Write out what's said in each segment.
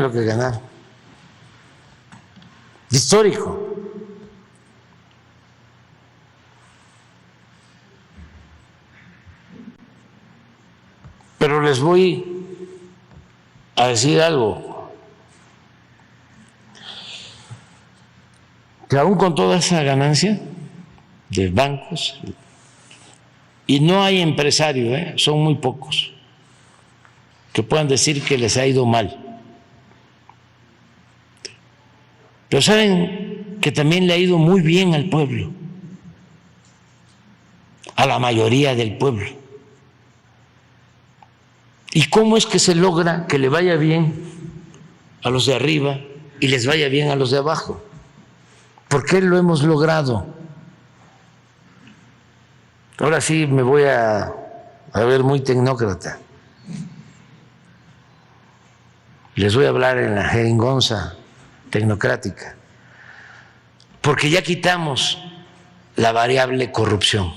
Miren lo que ganaron. Histórico. Pero les voy a decir algo, que aún con toda esa ganancia de bancos, y no hay empresarios, son muy pocos, que puedan decir que les ha ido mal. Pero saben que también le ha ido muy bien al pueblo, a la mayoría del pueblo. ¿Y cómo es que se logra que le vaya bien a los de arriba y les vaya bien a los de abajo? ¿Por qué lo hemos logrado? Ahora sí me voy a ver muy tecnócrata. Les voy a hablar en la jeringonza tecnocrática, porque ya quitamos la variable corrupción.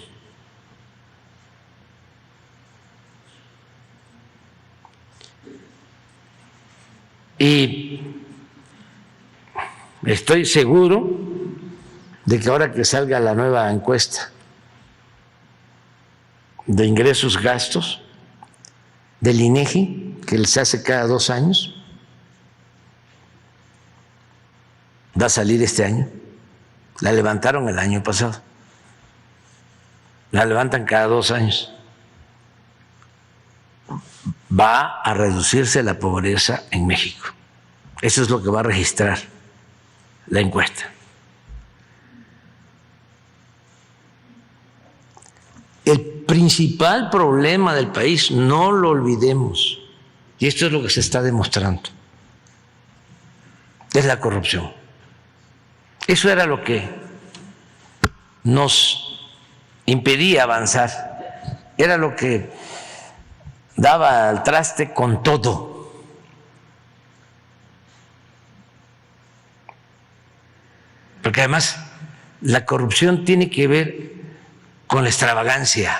Y estoy seguro de que ahora que salga la nueva encuesta de ingresos gastos del INEGI, que se hace cada 2 años, va a salir este año. La levantaron el año pasado, la levantan cada 2 años. Va a reducirse la pobreza en México. Eso es lo que va a registrar la encuesta. El principal problema del país, no lo olvidemos, y esto es lo que se está demostrando, es la corrupción. Eso era lo que nos impedía avanzar, era lo que daba al traste con todo. Porque además la corrupción tiene que ver con la extravagancia,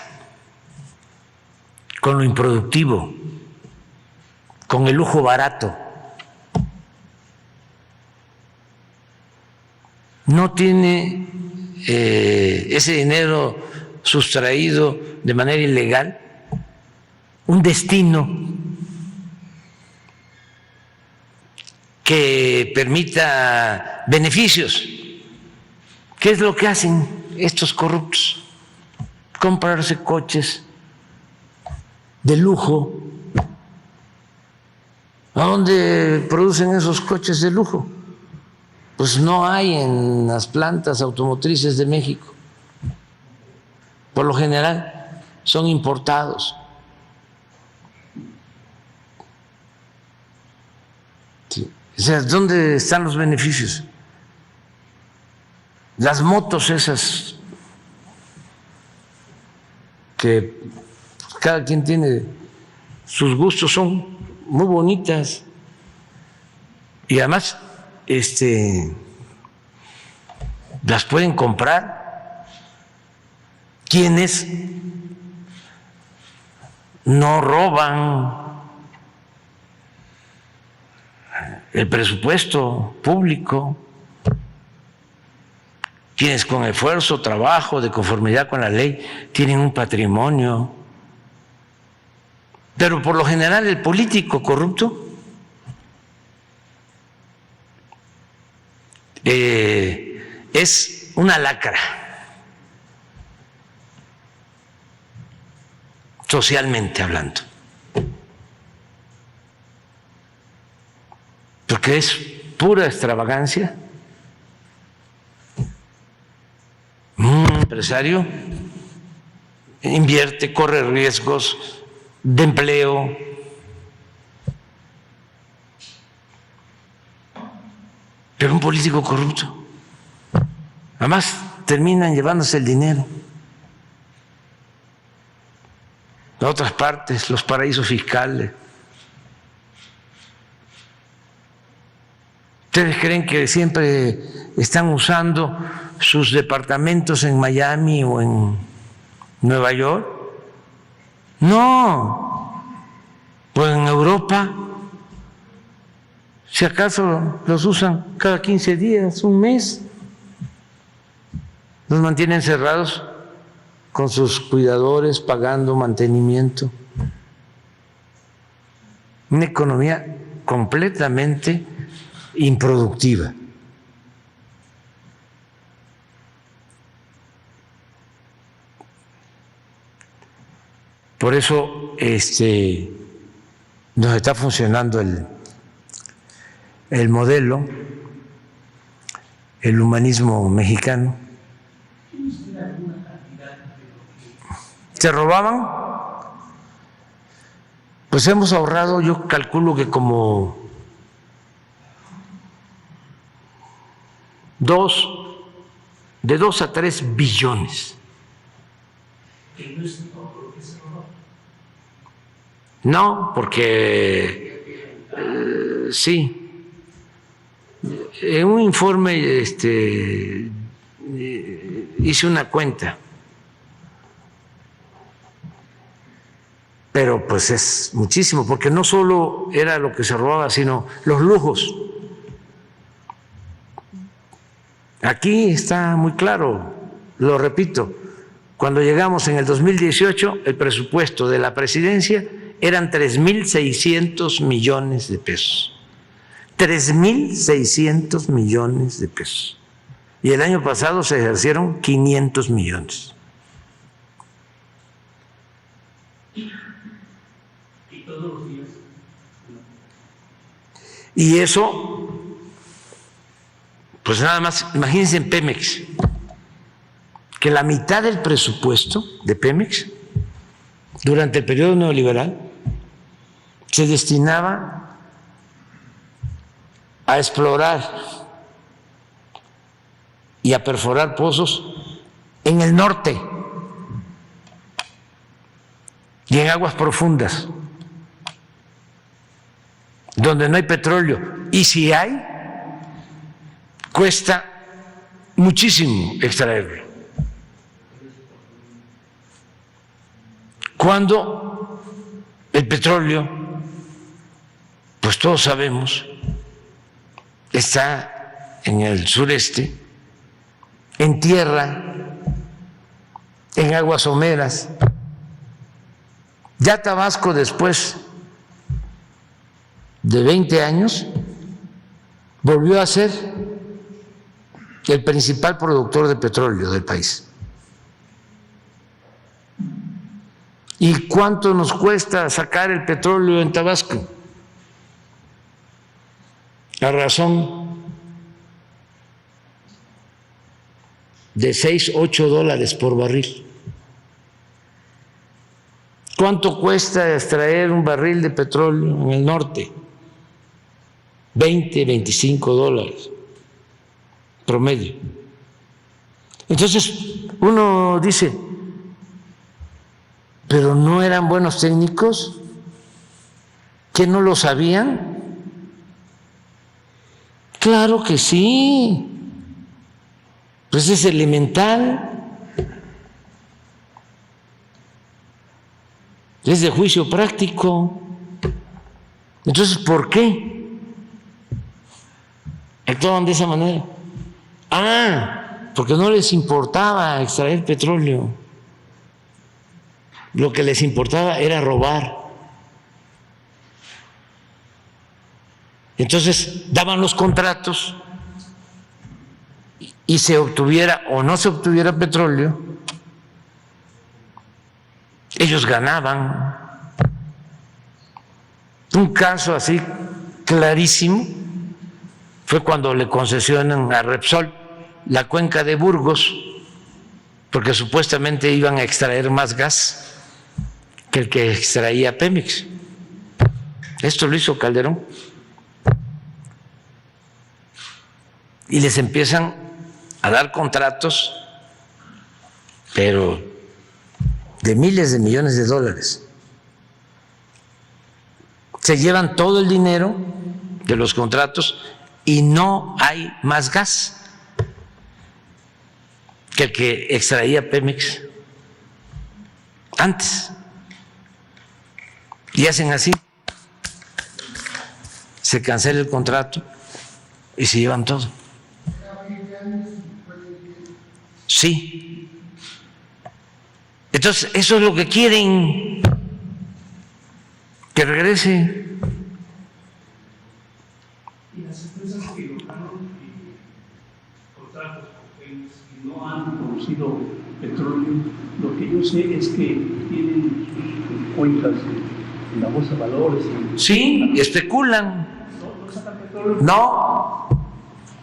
con lo improductivo, con el lujo barato. No tiene ese dinero sustraído de manera ilegal un destino que permita beneficios. ¿Qué es lo que hacen estos corruptos? Comprarse coches de lujo. ¿A dónde producen esos coches de lujo? Pues no hay en las plantas automotrices de México. Por lo general son importados. Sí. O sea, ¿dónde están los beneficios? Las motos esas que cada quien tiene sus gustos, son muy bonitas y además las pueden comprar quienes no roban el presupuesto público, quienes con esfuerzo, trabajo, de conformidad con la ley, tienen un patrimonio. Pero por lo general el político corrupto es una lacra, socialmente hablando, porque es pura extravagancia. Un empresario invierte, corre riesgos de empleo, pero un político corrupto, además terminan llevándose el dinero a otras partes, los paraísos fiscales. ¿Ustedes creen que siempre están usando sus departamentos en Miami o en Nueva York? No, pues en Europa Si acaso los usan cada 15 días, un mes, los mantienen cerrados con sus cuidadores, pagando mantenimiento. Una economía completamente improductiva. Por eso nos está funcionando el modelo, el humanismo mexicano. ¿Se robaban? Pues hemos ahorrado, yo calculo que como 2 a 3 billones. No, porque sí, en un informe hice una cuenta, pero pues es muchísimo, porque no solo era lo que se robaba, sino los lujos. Aquí está muy claro, lo repito, cuando llegamos en el 2018, el presupuesto de la presidencia eran 3.600 millones de pesos. 3.600 millones de pesos. Y el año pasado se ejercieron 500 millones. ¿Y todos los días? Y eso, pues nada más, imagínense en Pemex, que la mitad del presupuesto de Pemex durante el periodo neoliberal se destinaba a explorar y a perforar pozos en el norte y en aguas profundas, donde no hay petróleo. Y si hay, cuesta muchísimo extraerlo. Cuando el petróleo, pues todos sabemos, está en el sureste, en tierra, en aguas someras. Ya Tabasco, después de 20 años, volvió a ser el principal productor de petróleo del país. ¿Y cuánto nos cuesta sacar el petróleo en Tabasco? A razón de $6-8 por barril. ¿Cuánto cuesta extraer un barril de petróleo en el norte? $20-25 promedio. Entonces uno dice, ¿pero no eran buenos técnicos? ¿Que no lo sabían? Claro que sí, pues es elemental, es de juicio práctico. Entonces, ¿por qué actuaban de esa manera? Porque no les importaba extraer petróleo, lo que les importaba era robar. Entonces daban los contratos y se obtuviera o no se obtuviera petróleo, ellos ganaban. Un caso así clarísimo fue cuando le concesionan a Repsol la cuenca de Burgos, porque supuestamente iban a extraer más gas que el que extraía Pemex. Esto lo hizo Calderón. Y les empiezan a dar contratos, pero de miles de millones de dólares. Se llevan todo el dinero de los contratos y no hay más gas que el que extraía Pemex antes. Y hacen así. se cancela el contrato y se llevan todo. Sí. Entonces, eso es lo que quieren, que regrese. Y las empresas que lograron contratos con ellos y no han producido petróleo, lo que yo sé es que tienen sus cuentas en la bolsa de valores. Sí, especulan. No sacan petróleo. No,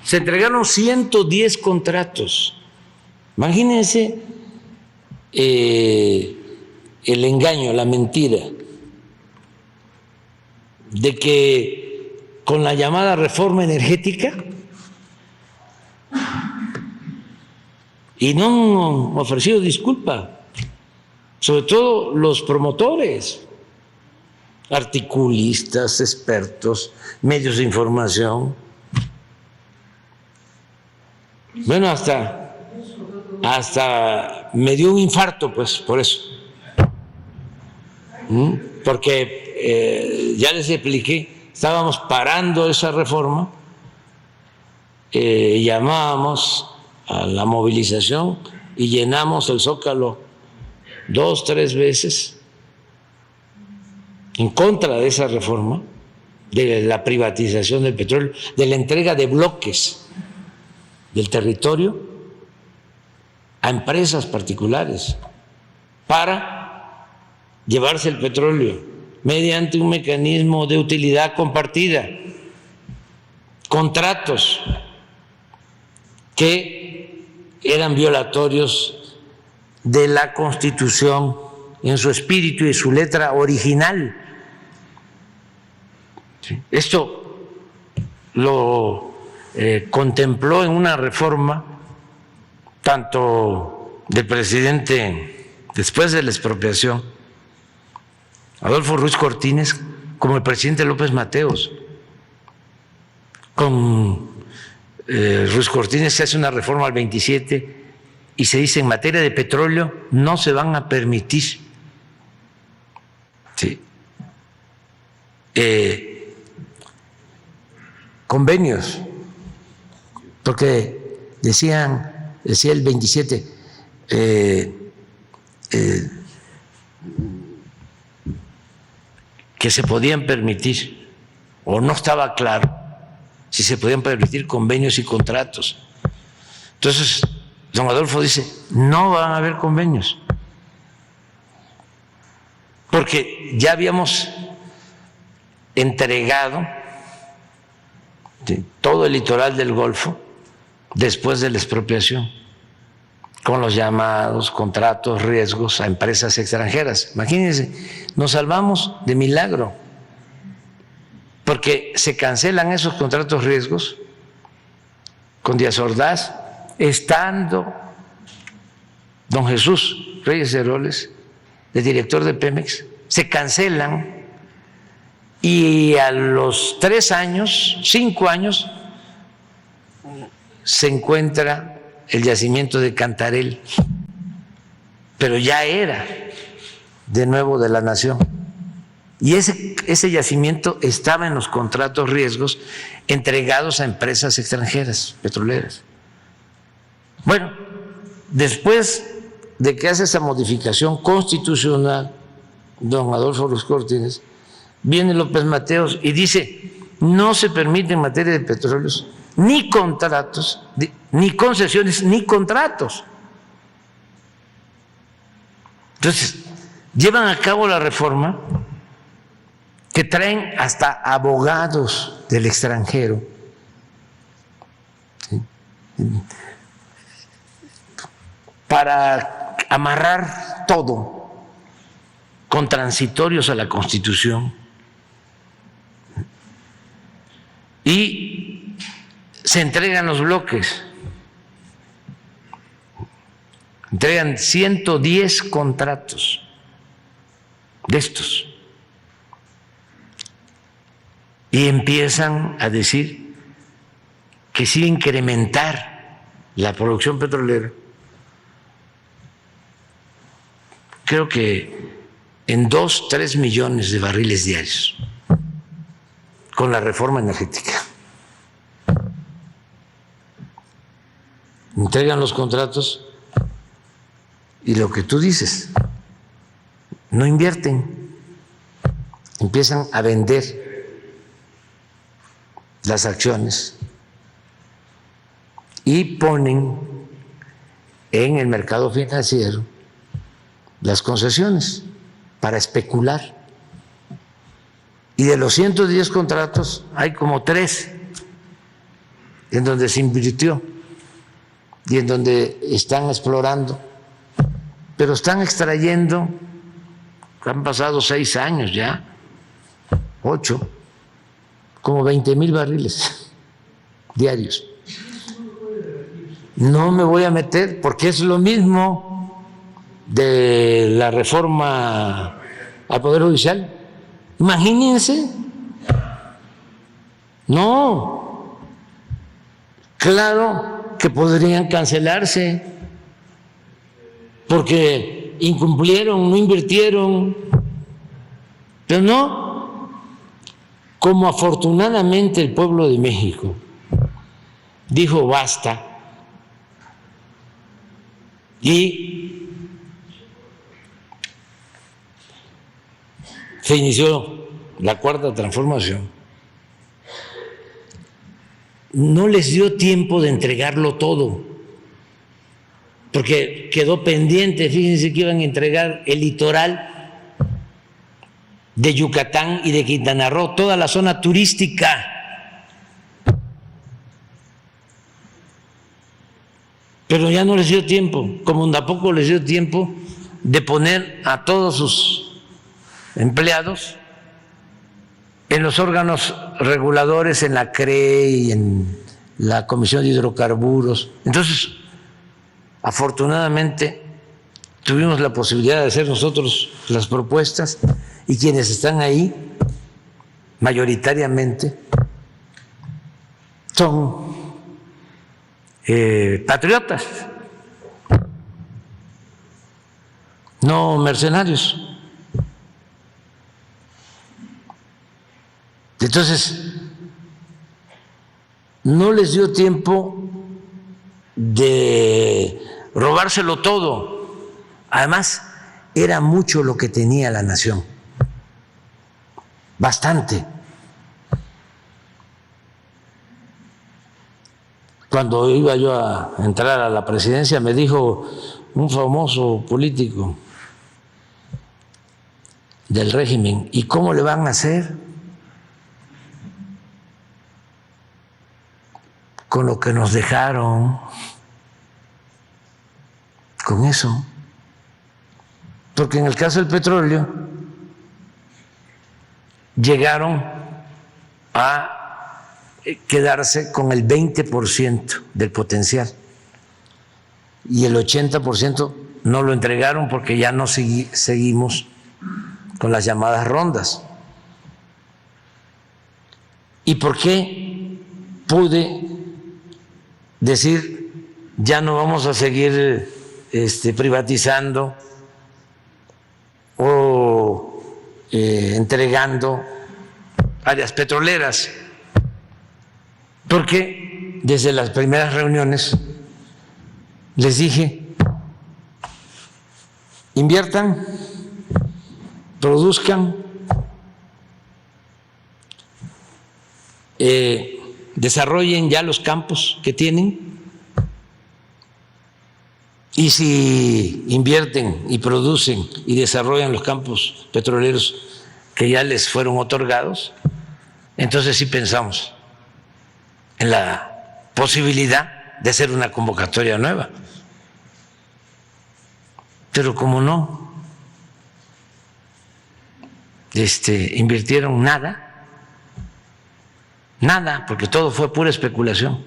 se entregaron 110 contratos. Imagínense el engaño, la mentira de que con la llamada reforma energética, y no han ofrecido disculpa, sobre todo los promotores, articulistas, expertos, medios de información. Bueno, hasta me dio un infarto, pues, por eso. Porque ya les expliqué, estábamos parando esa reforma, llamábamos a la movilización y llenamos el Zócalo 2, 3 veces en contra de esa reforma, de la privatización del petróleo, de la entrega de bloques del territorio a empresas particulares para llevarse el petróleo mediante un mecanismo de utilidad compartida, contratos que eran violatorios de la Constitución en su espíritu y su letra original. Esto lo contempló en una reforma tanto del presidente después de la expropiación, Adolfo Ruiz Cortines, como el presidente López Mateos. Con Ruiz Cortines se hace una reforma al 27 y se dice: en materia de petróleo no se van a permitir convenios, porque decía el 27, que se podían permitir, o no estaba claro si se podían permitir convenios y contratos. Entonces, don Adolfo dice: no van a haber convenios, porque ya habíamos entregado todo el litoral del Golfo después de la expropiación, con los llamados contratos riesgos a empresas extranjeras. Imagínense, nos salvamos de milagro, porque se cancelan esos contratos riesgos con Díaz Ordaz, estando don Jesús Reyes Heroles, de director de Pemex. Se cancelan y a los 3 años, 5 años, se encuentra el yacimiento de Cantarell, pero ya era de nuevo de la nación. Y ese yacimiento estaba en los contratos riesgos entregados a empresas extranjeras petroleras. Bueno, después de que hace esa modificación constitucional don Adolfo Ruiz Cortines, viene López Mateos y dice: no se permite en materia de petróleos ni contratos, ni concesiones, ni contratos. Entonces, llevan a cabo la reforma que traen hasta abogados del extranjero, ¿sí?, para amarrar todo con transitorios a la Constitución, y se entregan los bloques, entregan 110 contratos de estos y empiezan a decir que sí incrementar la producción petrolera, creo que en 2-3 millones de barriles diarios. con la reforma energética. Entregan los contratos y lo que tú dices, no invierten, empiezan a vender las acciones y ponen en el mercado financiero las concesiones para especular. Y de los 110 contratos hay como 3 en donde se invirtió y en donde están explorando, pero están extrayendo, han pasado 6 años ya, 8, como 20,000 barriles diarios. No me voy a meter porque es lo mismo de la reforma al Poder Judicial. Imagínense. No, claro que podrían cancelarse porque incumplieron, no invirtieron, pero no, como afortunadamente el pueblo de México dijo basta y se inició la cuarta transformación, no les dio tiempo de entregarlo todo, porque quedó pendiente. Fíjense que iban a entregar el litoral de Yucatán y de Quintana Roo, toda la zona turística. Pero ya no les dio tiempo, como tampoco les dio tiempo de poner a todos sus empleados en los órganos reguladores, en la CRE y en la Comisión de Hidrocarburos. Entonces, afortunadamente, tuvimos la posibilidad de hacer nosotros las propuestas y quienes están ahí, mayoritariamente, son patriotas, no mercenarios. Entonces, no les dio tiempo de robárselo todo. Además, era mucho lo que tenía la nación, bastante. Cuando iba yo a entrar a la presidencia, me dijo un famoso político del régimen: ¿y cómo le van a hacer con lo que nos dejaron? Con eso. Porque en el caso del petróleo llegaron a quedarse con el 20% del potencial y el 80% no lo entregaron porque ya no seguimos con las llamadas rondas. ¿Y por qué pude decir ya no vamos a seguir privatizando o entregando áreas petroleras? Porque desde las primeras reuniones les dije: inviertan, produzcan, desarrollen ya los campos que tienen, y si invierten y producen y desarrollan los campos petroleros que ya les fueron otorgados, entonces sí pensamos en la posibilidad de hacer una convocatoria nueva. Pero como no invirtieron nada, porque todo fue pura especulación.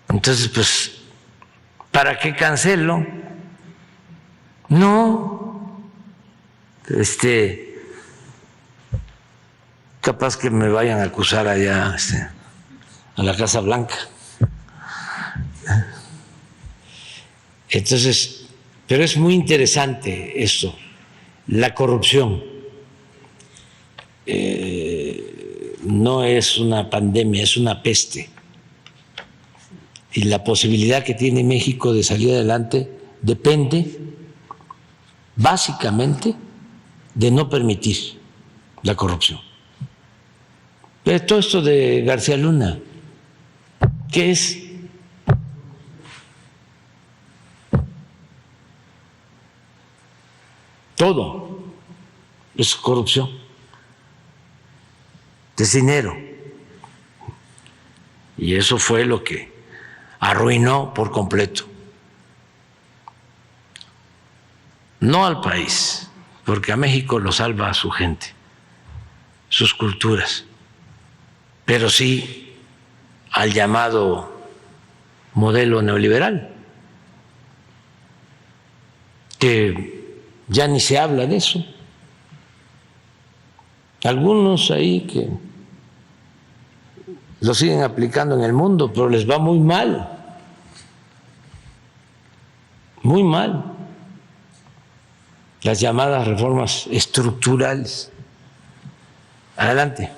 Entonces, pues, ¿para qué cancelo? No, capaz que me vayan a acusar allá a la Casa Blanca. Entonces, pero es muy interesante esto. La corrupción no es una pandemia, es una peste. Y la posibilidad que tiene México de salir adelante depende básicamente de no permitir la corrupción. Pero todo esto de García Luna, ¿qué es? Todo es corrupción, es dinero. Y eso fue lo que arruinó por completo, no al país, porque a México lo salva a su gente, sus culturas, pero sí al llamado modelo neoliberal, que ya ni se habla de eso. Algunos ahí que lo siguen aplicando en el mundo, pero les va muy mal, muy mal. Las llamadas reformas estructurales. Adelante.